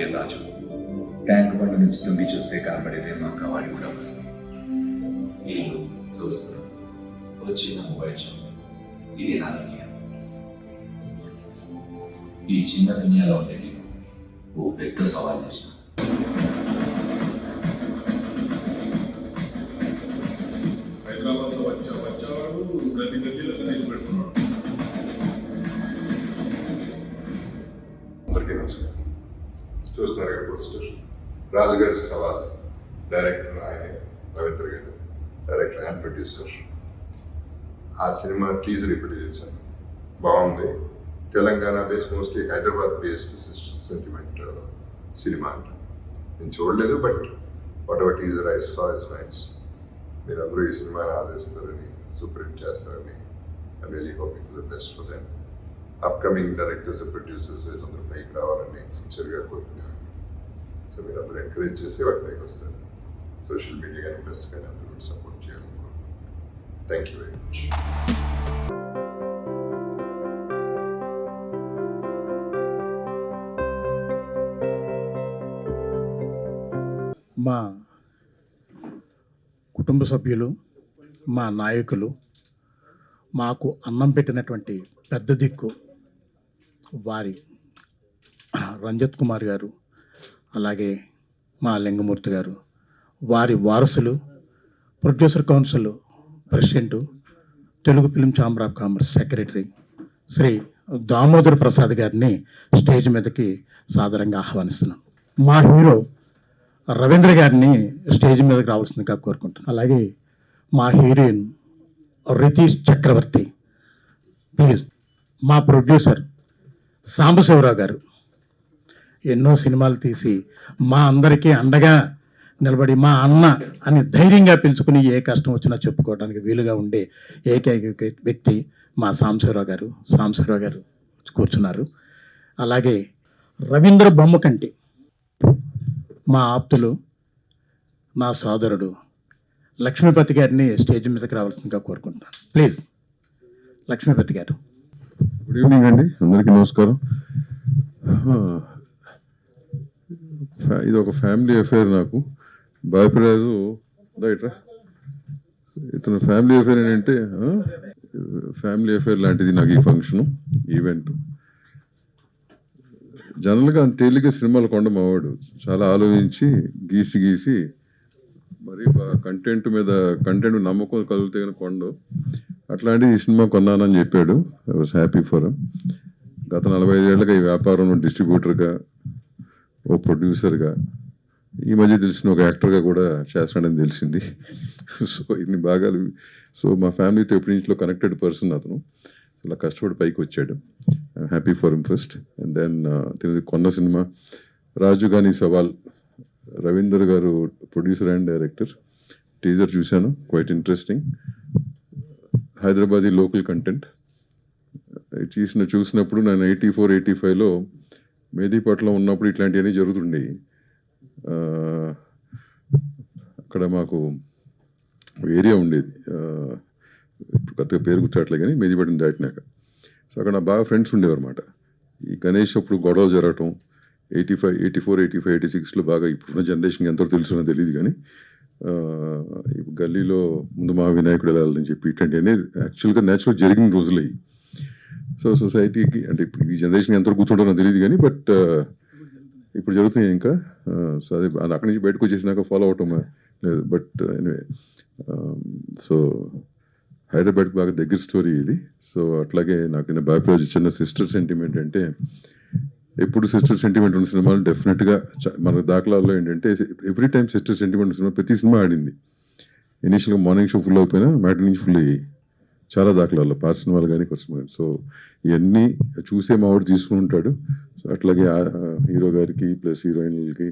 పేరు రాజు. Tank bund నుంచి తొంగి చూస్తే కనపడేదే మా కవాడి కూడా వస్తుంది. ఇల్లు, దోస్తులు, ఒక చిన్న మొబైల్ షాప్. ఇది నా దునియా. ఈ చిన్న దునియాలో ఉండే నేను ఓ పెద్ద సవాల్ చేసిన. హైదరాబాద్లో వచ్చేవాడు గది గదిలో నిలబెడుతున్నాడు. అందరికీ నమస్కారం. చూస్తున్నారు కదా పోస్టర్, రాజుగారి సవాల్. డైరెక్టర్ ఆయనే, రవీంద్ర గారు. Director and producer. ఆ సినిమా టీజర్ ఇప్పుడు చేశాను, బాగుంది. Telangana based, mostly Hyderabad based sister sentiment cinema అంట. నేను చూడలేదు, but what ever teaser I saw is nice. మీరందరూ ఈ సినిమాని ఆదరిస్తారని, సూపర్ హిట్ చేస్తారని I'm really hoping for the best for them. Upcoming directors, producers వీళ్ళందరూ పైకి రావాలని సిన్సియర్గా కోరుకున్నాను. సో మీరు అందరూ ఎంకరేజ్ చేస్తే వాటి పైకి వస్తారు. సోషల్ మీడియా కానీ ప్రెస్ కానీ అందరూ కూడా సపోర్ట్ చేయాలని కోరుకుంటున్నాను. Thank you very much. మా కుటుంబ సభ్యులు, మా నాయకులు, మాకు అన్నం పెట్టినటువంటి పెద్ద దిక్కు వారి రంజిత్ కుమార్ గారు, అలాగే మా లింగమూర్తి గారు, వారి వారసులు, producer council president, Telugu film chamber of commerce secretary Shri Damodar Prasad గారిని స్టేజ్ మీదకి సాదరంగా ఆహ్వానిస్తున్నాం. మా హీరో రవీంద్ర గారిని స్టేజ్ మీదకి రావాల్సిందిగా కోరుకుంటున్నాను. అలాగే మా హీరోయిన్ రితీష్ చక్రవర్తి ప్లీజ్. మా ప్రొడ్యూసర్ సాంబశివరావు గారు ఎన్నో సినిమాలు తీసి మా అందరికీ అండగా నిలబడి మా అన్న అని ధైర్యంగా పిలుచుకుని ఏ కష్టం వచ్చినా చెప్పుకోవడానికి వీలుగా ఉండే ఏకైక వ్యక్తి మా సాంబశివరావు గారు కూర్చున్నారు. అలాగే రవీంద్ర బొమ్మకంటి మా ఆప్తులు, నా సోదరుడు లక్ష్మీపతి గారిని స్టేజ్ మీదకి రావాల్సిందిగా కోరుకుంటున్నాను. ప్లీజ్ లక్ష్మీపతి గారు. గుడ్ ఈవినింగ్ అండి, అందరికీ నమస్కారం. ఇది ఒక ఫ్యామిలీ అఫేర్. నాకు బాపిరాజు రైట్రా, ఇతను ఫ్యామిలీ అఫేర్ ఏంటంటే ఫ్యామిలీ అఫేర్ లాంటిది నాకు ఈ ఫంక్షను, ఈవెంట్. జనరల్గా అంత తేలిక సినిమాలు కొండ మావాడు చాలా ఆలోచించి గీసి మరి కంటెంట్ నమ్మకం కలుగుతే కొండ. అట్లాంటిది ఈ సినిమా కొన్నానని చెప్పాడు. I was happy for him. గత 45 ఏళ్ళగా ఈ వ్యాపారంలో డిస్ట్రిబ్యూటర్గా, ఓ ప్రొడ్యూసర్గా, ఈ మధ్య తెలిసిన ఒక యాక్టర్గా కూడా చేస్తాడని తెలిసింది. సో ఇన్ని భాగాలు. సో మా ఫ్యామిలీతో ఎప్పటి నుంచో కనెక్టెడ్ పర్సన్ అతను. చాలా కష్టపడి పైకి వచ్చాడు. I'm happy for him first. And then కొన్న సినిమా రాజు గాని సవాల్, రవీందర్ గారు ప్రొడ్యూసర్ అండ్ డైరెక్టర్. టీజర్ చూశాను, quite interesting. Hyderabadi local content చూసినప్పుడు నేను 84-85లో మేదీపట్నం ఉన్నప్పుడు ఇట్లాంటివన్నీ జరుగుతుండేవి. అక్కడ మాకు ఏరియా ఉండేది, కొత్తగా పేరు గుర్తురాట్లే కానీ మేదీపట్నం దాటినాక. సో అక్కడ నా బాగా ఫ్రెండ్స్ ఉండేవారు అన్నమాట. ఈ గణేష్ అప్పుడు గొడవలు జరగటం 86-లో బాగా. ఇప్పుడున్న జనరేషన్కి ఎంతో తెలుసునో తెలియదు కానీ గల్లీలో ముందు మా వినాయకుడు వెళ్ళాలని చెప్పి ఇట్లాంటివన్నీ యాక్చువల్గా న్యాచురల్ జరిగిన రోజులు అయ్యి. సో సొసైటీకి అంటే ఇప్పుడు ఈ జనరేషన్ ఎంత కూర్చుంటారో తెలియదు కానీ బట్ ఇప్పుడు జరుగుతున్నాయి ఇంకా. సో అదే అక్కడి నుంచి బయటకు వచ్చేసినాక ఫాలో అవటం లేదు. బట్ ఎనివే, సో హైదరాబాద్కి బాగా దగ్గర స్టోరీ ఇది. సో అట్లాగే నాకు బాపిరాజు చిన్న సిస్టర్ సెంటిమెంట్ అంటే, ఎప్పుడు సిస్టర్ సెంటిమెంట్ ఉన్న సినిమాలు డెఫినెట్గా మన దాఖలాల్లో ఏంటంటే every time sister sentiment cinema ప్రతి సినిమా ఆడింది. ఇనీషియల్గా మార్నింగ్ షో ఫుల్ అయిపోయినా మ్యాటి నుంచి ఫుల్ అయ్యాయి చాలా దాఖలాల్లో, పాత సినిమాలు కానీ కొత్త సినిమాలు. సో ఇవన్నీ చూసే మావాడు తీసుకుంటాడు. సో అట్లాగే హీరో గారికి ప్లస్ హీరోయిన్లకి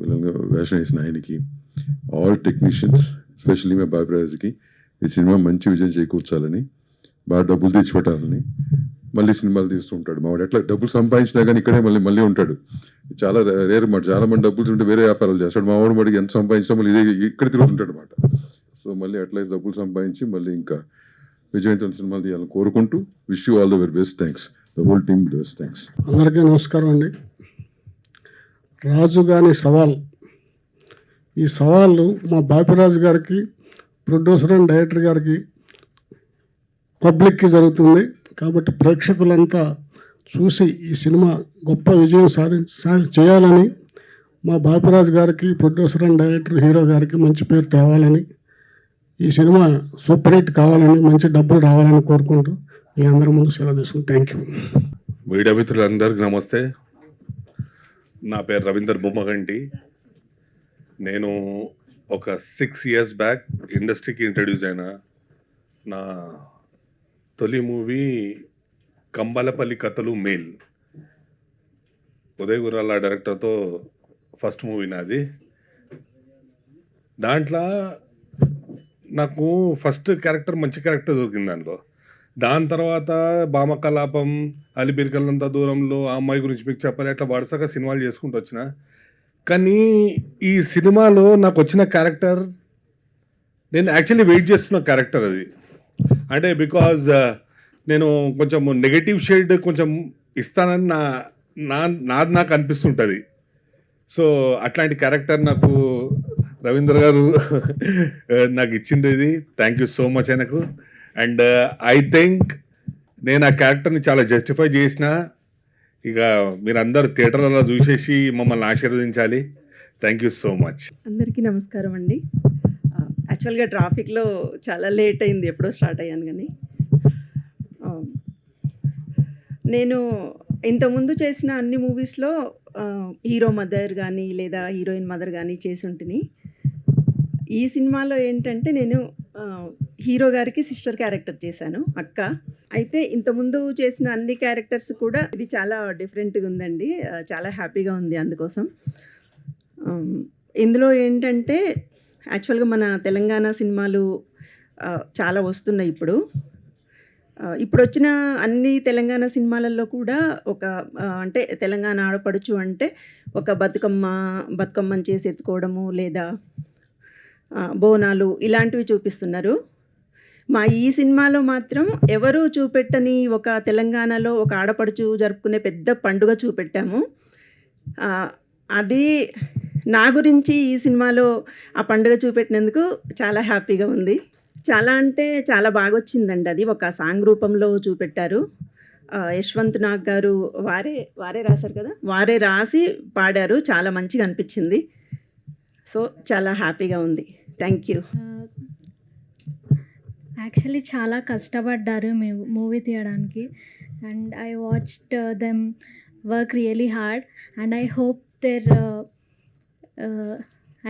విలన్గా వేషం వేసిన ఆయనకి, ఆల్ టెక్నీషియన్స్, ఎస్పెషల్లీ మా బాపిరాజుకి ఈ సినిమా మంచి విజయం చేకూర్చాలని, బాగా డబ్బులు తెచ్చిపెట్టాలని మళ్ళీ సినిమాలు తీస్తుంటాడు. మావాడు ఎట్లా డబ్బులు సంపాదించినా కానీ ఇక్కడే మళ్ళీ ఉంటాడు. చాలా రేర్ మాట. చాలా మంది డబ్బులు ఉంటే వేరే వ్యాపారాలు చేస్తాడు. మావాడు మడికి ఎంత సంపాదించినా మళ్ళీ ఇదే ఇక్కడ తిరుగుతుంటాడు అనమాట. సో మళ్ళీ అట్లా డబ్బులు సంపాదించి మళ్ళీ ఇంకా విజయవంతమైన సినిమాలు తీయాలని కోరుకుంటూ wish you all the very best. Thanks the whole team. Best thanks. అందరికీ నమస్కారం అండి. రాజుగాని సవాల్. ఈ సవాళ్ళు మా బాపిరాజు గారికి, ప్రొడ్యూసర్ అండ్ డైరెక్టర్ గారికి, పబ్లిక్కి జరుగుతుంది. కాబట్టి ప్రేక్షకులంతా చూసి ఈ సినిమా గొప్ప విజయం చేయాలని, మా బాపిరాజు గారికి, ప్రొడ్యూసర్ అండ్ డైరెక్టర్ హీరో గారికి మంచి పేరు తేవాలని, ఈ సినిమా సూపర్ హిట్ కావాలని, మంచి డబ్బులు రావాలని కోరుకుంటూ మీ అందరి ముందు సెలవు తీసుకుని థ్యాంక్ యూ. మీడియా మిత్రులందరికీ నమస్తే. నా పేరు రవీందర్ బొమ్మగంటి. నేను ఒక 6 years బ్యాక్ ఇండస్ట్రీకి ఇంట్రడ్యూస్ అయినా. నా తొలి మూవీ కంబాలపల్లి కథలు మేల్, ఉదయ్ గుర్రాల డైరెక్టర్తో ఫస్ట్ మూవీ నాది. దాంట్లో నాకు ఫస్ట్ క్యారెక్టర్ మంచి క్యారెక్టర్ దొరికింది దాంట్లో. దాని తర్వాత భామకలాపం, అలిబిరికల్లంత దూరంలో, ఆ అమ్మాయి గురించి మీకు చెప్పాలి, అట్లా వరుసగా సినిమాలు చేసుకుంటూ వచ్చిన. కానీ ఈ సినిమాలో నాకు వచ్చిన క్యారెక్టర్ నేను యాక్చువల్లీ వెయిట్ చేస్తున్న క్యారెక్టర్ అది. అంటే బికాజ్ నేను కొంచెం నెగటివ్ షేడ్ కొంచెం ఇస్తానని నాకు అనిపిస్తుంటుంది. సో అట్లాంటి క్యారెక్టర్ నాకు రవీంద్ర గారు నాకు ఇచ్చింది. థ్యాంక్ యూ సో మచ్ ఆయనకు. అండ్ ఐ థింక్ నేను ఆ క్యారెక్టర్ని చాలా జస్టిఫై చేసిన. ఇక మీరందరూ థియేటర్లలో చూసేసి మమ్మల్ని ఆశీర్వదించాలి. Thank you so much. అందరికీ నమస్కారం అండి. యాక్చువల్గా ట్రాఫిక్లో చాలా లేట్ అయింది, ఎప్పుడో స్టార్ట్ అయ్యాను. కానీ నేను ఇంతకుముందు చేసిన అన్ని మూవీస్లో హీరో మదర్ కానీ లేదా హీరోయిన్ మదర్ కానీ చేసి ఉంటుంది. ఈ సినిమాలో ఏంటంటే నేను హీరో గారికి సిస్టర్ క్యారెక్టర్ చేశాను, అక్క. అయితే ఇంతకుముందు చేసిన అన్ని క్యారెక్టర్స్ కూడా ఇది చాలా డిఫరెంట్గా ఉందండి. చాలా హ్యాపీగా ఉంది అందుకోసం. ఇందులో ఏంటంటే యాక్చువల్గా మన తెలంగాణ సినిమాలు చాలా వస్తున్నాయి ఇప్పుడు. ఇప్పుడు వచ్చిన అన్ని తెలంగాణ సినిమాలలో కూడా ఒక అంటే తెలంగాణ ఆడపడుచు అంటే ఒక బతుకమ్మని చేసి ఎత్తుకోవడము లేదా బోనాలు ఇలాంటివి చూపిస్తున్నారు. మా ఈ సినిమాలో మాత్రం ఎవరు చూపెట్టని ఒక తెలంగాణలో ఒక ఆడపడుచు జరుపుకునే పెద్ద పండుగ చూపెట్టాము. అది నా గురించి ఈ సినిమాలో ఆ పండుగ చూపెట్టినందుకు చాలా హ్యాపీగా ఉంది. చాలా అంటే చాలా బాగా వచ్చిందండి. అది ఒక సాంగ్ రూపంలో చూపెట్టారు. యశ్వంత్ నాగ్ గారు వారే రాశారు కదా, వారే రాసి పాడారు. చాలా మంచిగా అనిపించింది. సో చాలా హ్యాపీగా ఉంది. Thank you. యాక్చువల్లీ చాలా కష్టపడ్డారు మూవీ తీయడానికి. And I watched them work really hard and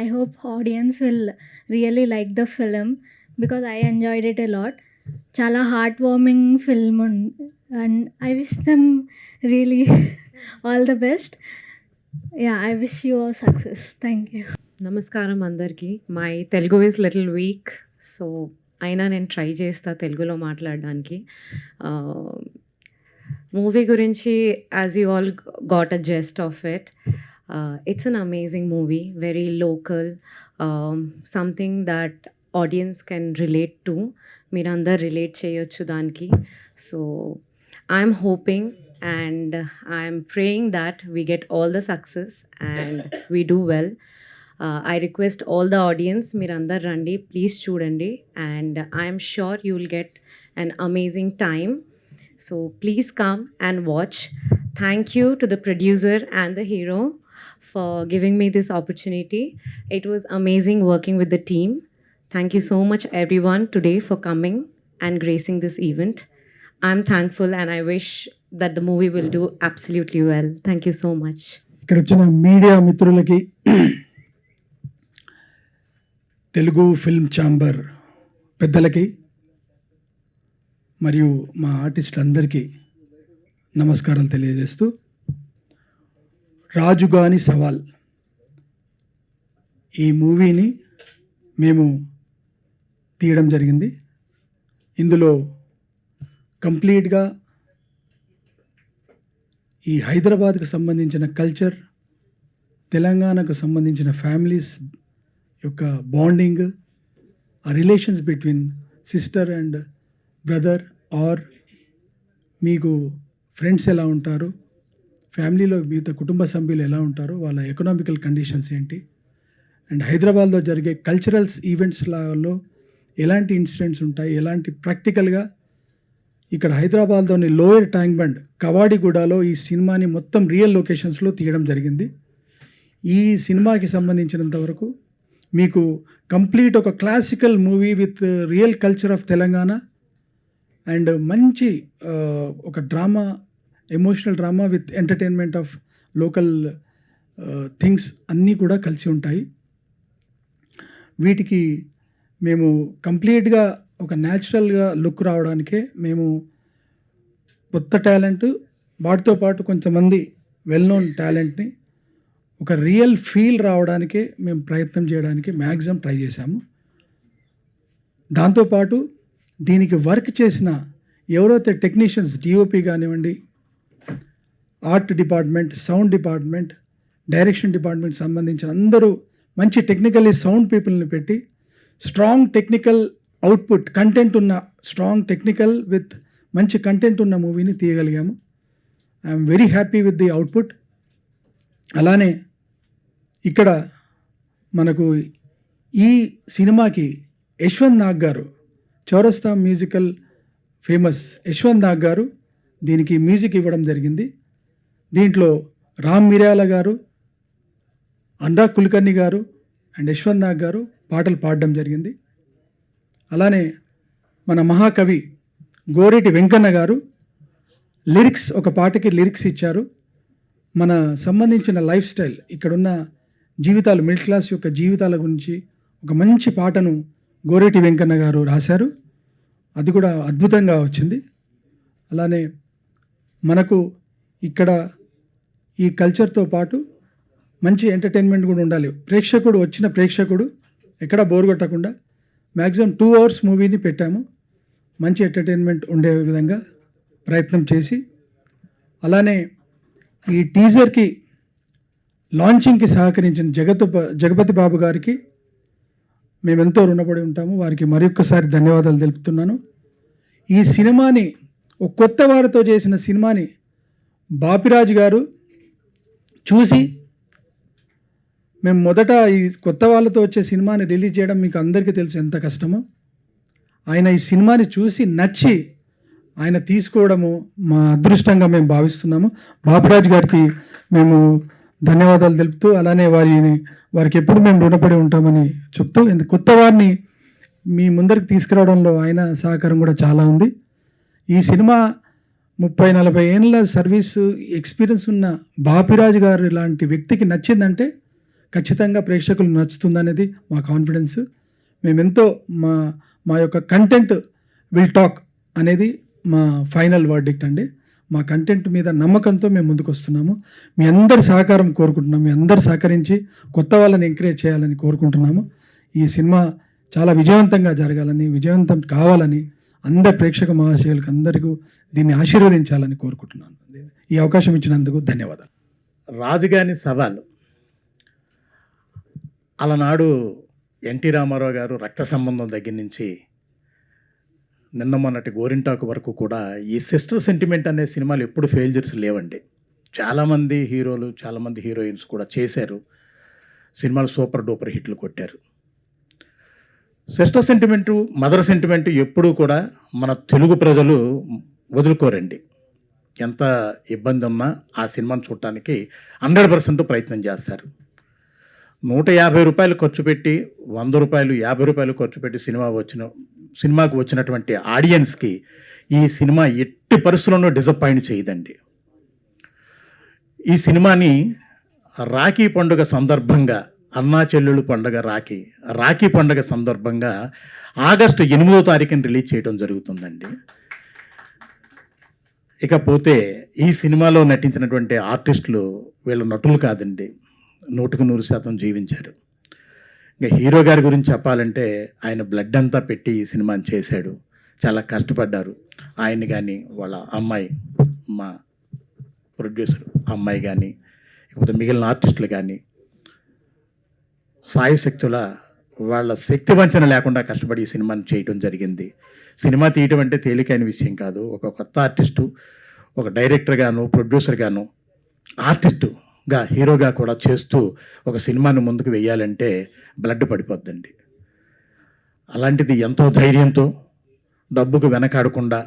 I hope audience will really like the film because I enjoyed it a lot. Chala heartwarming film and I wish them really all the best. Yeah, I wish you all success. Thank you. నమస్కారం అందరికీ. My Telugu is little week, so అయినా నేను try చేస్తా తెలుగులో మాట్లాడడానికి. Movie గురించి as you all got a Zest of it. It's an amazing movie, very local, something that audience can relate to. Meerandar relate cheyochu daniki. So I'm hoping and I'm praying that we get all the success and we do well. I request all the audience, meerandar randi, please chudandi, and I'm sure you will get an amazing time. So please come and watch. Thank you to the producer and the hero for giving me this opportunity. It was amazing working with the team. Thank you so much everyone today for coming and gracing this event. I'm thankful and I wish that the movie will do absolutely well. Thank you so much. ఇక్కడ వచ్చిన media మిత్రులకి, Telugu film chamber పెద్దలకి మరియు మా ఆర్టిస్టులందరికీ నమస్కారాలు తెలియజేస్తూ, రాజుగాని సవాల్ ఈ మూవీని మేము తీయడం జరిగింది. ఇందులో కంప్లీట్గా ఈ హైదరాబాద్కు సంబంధించిన కల్చర్, తెలంగాణకు సంబంధించిన ఫ్యామిలీస్ యొక్క బాండింగ్, ఆ relations between sister and brother or మీకు ఫ్రెండ్స్ ఎలా ఉంటారు, ఫ్యామిలీలో మిగతా కుటుంబ సభ్యులు ఎలా ఉంటారో, వాళ్ళ ఎకనామికల్ కండిషన్స్ ఏంటి, అండ్ హైదరాబాద్లో జరిగే కల్చరల్స్ ఈవెంట్స్లలో ఎలాంటి ఇన్సిడెంట్స్ ఉంటాయి, ఎలాంటి ప్రాక్టికల్గా ఇక్కడ హైదరాబాద్లోని లోయర్ ట్యాంక్ బండ్ కవాడిగూడలో ఈ సినిమాని మొత్తం రియల్ లొకేషన్స్లో తీయడం జరిగింది. ఈ సినిమాకి సంబంధించినంత వరకు మీకు కంప్లీట్ ఒక classical movie with real culture of Telangana and మంచి ఒక drama, emotional drama with entertainment of local things అన్నీ కూడా కలిసి ఉంటాయి. వీటికి మేము కంప్లీట్గా ఒక న్యాచురల్గా లుక్ రావడానికే మేము కొత్త టాలెంట్, వాటితో పాటు కొంతమంది వెల్ నోన్ టాలెంట్ని ఒక రియల్ ఫీల్ రావడానికే మేము ప్రయత్నం చేయడానికి మ్యాక్సిమం ట్రై చేశాము. దాంతోపాటు దీనికి వర్క్ చేసిన ఎవరైతే టెక్నీషియన్స్, డిఓపి కానివ్వండి, art department, sound department, direction department సంబంధించిన అందరూ మంచి టెక్నికల్లీ సౌండ్ పీపుల్ని పెట్టి స్ట్రాంగ్ టెక్నికల్ అవుట్పుట్, కంటెంట్ ఉన్న స్ట్రాంగ్ టెక్నికల్ విత్ మంచి కంటెంట్ ఉన్న మూవీని తీయగలిగాము. I'm very happy with the output. అలానే ఇక్కడ మనకు ఈ సినిమాకి యశ్వంత్ నాగ్ గారు, చౌరస్తా మ్యూజికల్ ఫేమస్ యశ్వంత్ నాగ్ గారు దీనికి మ్యూజిక్ ఇవ్వడం జరిగింది. దీంట్లో రామ్ మిర్యాల గారు, అనురాగ్ కుల్కర్ణి గారు అండ్ యశ్వంత్ నాగ్ గారు పాటలు పాడడం జరిగింది. అలానే మన మహాకవి గోరేటి వెంకన్న గారు లిరిక్స్, ఒక పాటకి లిరిక్స్ ఇచ్చారు. మన సంబంధించిన లైఫ్ స్టైల్, ఇక్కడున్న జీవితాలు, మిడిల్ క్లాస్ యొక్క జీవితాల గురించి ఒక మంచి పాటను గోరేటి వెంకన్న గారు రాశారు. అది కూడా అద్భుతంగా వచ్చింది. అలానే మనకు ఇక్కడ ఈ కల్చర్తో పాటు మంచి ఎంటర్టైన్మెంట్ కూడా ఉండాలి. వచ్చిన ప్రేక్షకుడు ఎక్కడ బోర్ కొట్టకుండా మ్యాక్సిమం 2 hours మూవీని పెట్టాము. మంచి ఎంటర్టైన్మెంట్ ఉండే విధంగా ప్రయత్నం చేసి, అలానే ఈ టీజర్కి లాంచింగ్కి సహకరించిన జగపతి బాబు గారికి మేమెంతో రుణపడి ఉంటాము. వారికి మరొక్కసారి ధన్యవాదాలు తెలుపుతున్నాను. ఈ సినిమాని ఒక కొత్త వారితో చేసిన సినిమాని బాపిరాజు గారు చూసి, మేము మొదట ఈ కొత్త వాళ్ళతో వచ్చే సినిమాని రిలీజ్ చేయడం మీకు అందరికీ తెలుసు ఎంత కష్టమో. ఆయన ఈ సినిమాని చూసి నచ్చి ఆయన తీసుకోవడము మా అదృష్టంగా మేము భావిస్తున్నాము. బాపిరాజు గారికి మేము ధన్యవాదాలు తెలుపుతూ, అలానే వారికి ఎప్పుడు మేము రుణపడి ఉంటామని చెప్తూ, కొత్త వారిని మీ ముందరికి తీసుకురావడంలో ఆయన సహకారం కూడా చాలా ఉంది. ఈ సినిమా 30-40 ఏళ్ళ సర్వీసు ఎక్స్పీరియన్స్ ఉన్న బాపిరాజు గారు లాంటి వ్యక్తికి నచ్చిందంటే ఖచ్చితంగా ప్రేక్షకులు నచ్చుతుందనేది మా కాన్ఫిడెన్స్. మేమెంతో మా యొక్క కంటెంట్ విల్ టాక్ అనేది మా ఫైనల్ వర్డిక్ట్ అండి. మా కంటెంట్ మీద నమ్మకంతో మేము ముందుకు వస్తున్నాము. మీ అందరి సహకారం కోరుకుంటున్నాము. మీ అందరు సహకరించి కొత్త వాళ్ళని ఎంకరేజ్ చేయాలని కోరుకుంటున్నాము. ఈ సినిమా చాలా విజయవంతంగా జరగాలని, విజయవంతం కావాలని అందరి ప్రేక్షక మహాశయులకు అందరికీ దీన్ని ఆశీర్వదించాలని కోరుకుంటున్నాను. ఈ అవకాశం ఇచ్చినందుకు ధన్యవాదాలు. రాజుగాని సవాలు, అలనాడు ఎన్టీ రామారావు గారు రక్త సంబంధం దగ్గర నుంచి నిన్న మొన్నటి గోరింటాకు వరకు కూడా ఈ సిస్టర్ సెంటిమెంట్ అనే సినిమాలు ఎప్పుడు ఫెయిల్యూర్స్ లేవండి. చాలామంది హీరోలు, చాలామంది హీరోయిన్స్ కూడా చేశారు. సినిమాలు సూపర్ డూపర్ హిట్లు కొట్టారు. సిస్టర్ సెంటిమెంటు, మదర్ సెంటిమెంటు ఎప్పుడూ కూడా మన తెలుగు ప్రజలు వదులుకోరండి. ఎంత ఇబ్బంది ఉన్నా ఆ సినిమాను చూడటానికి 100% ప్రయత్నం చేస్తారు. 150 రూపాయలు ఖర్చు పెట్టి, 100 రూపాయలు, 50 రూపాయలు ఖర్చు పెట్టి సినిమాకు వచ్చినటువంటి ఆడియన్స్కి ఈ సినిమా ఎట్టి పరిస్థితుల్లోనూ డిసప్పాయింట్ చేయదండి. ఈ సినిమాని రాఖీ పండుగ సందర్భంగా, అన్నా చెల్లెళ్ళు పండుగ రాఖీ పండుగ సందర్భంగా ఆగస్టు 8వ తారీఖున రిలీజ్ చేయడం జరుగుతుందండి. ఇకపోతే ఈ సినిమాలో నటించినటువంటి ఆర్టిస్టులు వీళ్ళ నటులు కాదండి, 100% జీవించారు. ఇంకా హీరో గారి గురించి చెప్పాలంటే ఆయన బ్లడ్ అంతా పెట్టి ఈ సినిమాని చేశాడు. చాలా కష్టపడ్డారు. ఆయన కానీ, వాళ్ళ అమ్మాయి, మా ప్రొడ్యూసర్ అమ్మాయి కానీ, ఇకపోతే మిగిలిన ఆర్టిస్టులు కానీ సాయశక్తుల వాళ్ళ శక్తి వంచన లేకుండా కష్టపడి ఈ సినిమాని చేయడం జరిగింది. సినిమా తీయడం అంటే తేలికైన విషయం కాదు. ఒక కొత్త ఆర్టిస్టు, ఒక డైరెక్టర్ గాను, ప్రొడ్యూసర్ గాను ఆర్టిస్టుగా హీరోగా కూడా చేస్తూ ఒక సినిమాని ముందుకు వెయ్యాలంటే బ్లడ్ పడిపోద్దండి. అలాంటిది ఎంతో ధైర్యంతో డబ్బుకు వెనకాడకుండా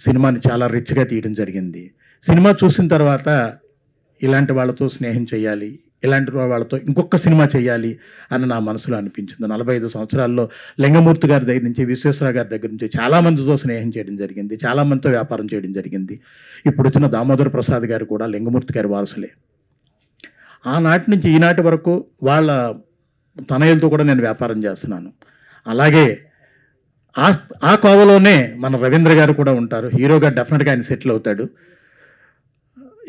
సినిమాని చాలా రిచ్గా తీయడం జరిగింది. సినిమా చూసిన తర్వాత ఇలాంటి వాళ్ళతో స్నేహం చేయాలి, ఇలాంటి వాళ్ళతో ఇంకొక సినిమా చేయాలి అని నా మనసులో అనిపించింది. 45 సంవత్సరాల్లో లింగమూర్తి గారి దగ్గర నుంచి, విశ్వేశ్వరరావు గారి దగ్గర నుంచి చాలామందితో స్నేహం చేయడం జరిగింది, చాలామందితో వ్యాపారం చేయడం జరిగింది. ఇప్పుడు వచ్చిన దామోదర ప్రసాద్ గారు కూడా లింగమూర్తి గారి వారసులే. ఆనాటి నుంచి ఈనాటి వరకు వాళ్ళ తనయులతో కూడా నేను వ్యాపారం చేస్తున్నాను. అలాగే ఆ కోవలోనే మన రవీంద్ర గారు కూడా ఉంటారు. హీరోగా డెఫినెట్గా ఆయన సెటిల్ అవుతాడు.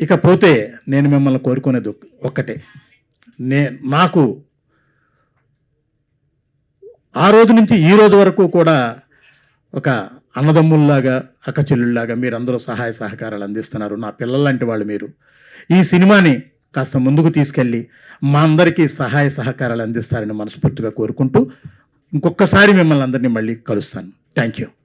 ఇకపోతే నేను మిమ్మల్ని కోరుకునేది ఒక్కటే, నాకు ఆ రోజు నుంచి ఈ రోజు వరకు కూడా ఒక అన్నదమ్ముల్లాగా, అక్క చెల్లుళ్ళలాగా మీరందరూ సహాయ సహకారాలు అందిస్తున్నారు. నా పిల్లల్లాంటి వాళ్ళు మీరు. ఈ సినిమాని కాస్త ముందుకు తీసుకెళ్ళి మా అందరికీ సహాయ సహకారాలు అందిస్తారని మనస్ఫూర్తిగా కోరుకుంటూ ఇంకొకసారి మిమ్మల్ని అందరినీ మళ్ళీ కలుస్తాను. Thank you.